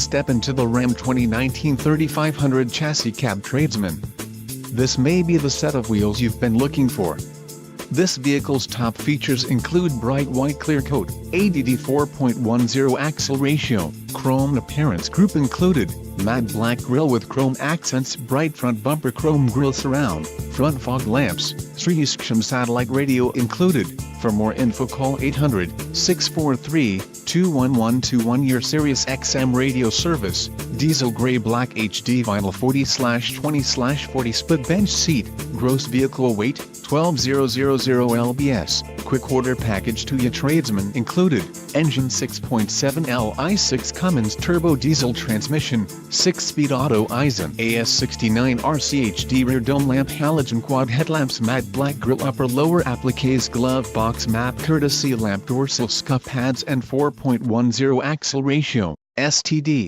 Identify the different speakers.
Speaker 1: step into the Ram 2019 3500 Chassis Cab Tradesman. This may be the set of wheels you've been looking for. This vehicle's top features include bright white clear coat, ADD 4.10 axle ratio, chrome appearance group included, matte black grille with chrome accents, bright front bumper, chrome grille surround, front fog lamps, Sirius XM satellite radio included. For more info call 800-643-21121. Your Sirius XM radio service. Diesel gray black HD vinyl 40/20/40 split bench seat. Gross vehicle weight 12,000 lbs. Quick order package to your tradesman included. Engine 6.7 Li6 Cummins turbo diesel transmission, 6-speed auto Eisen AS69 RCHD rear dome lamp, halogen quad headlamps, matte black grille, upper lower appliques, glove box map, courtesy lamp, dorsal scuff pads and 4.10 axle ratio, STD.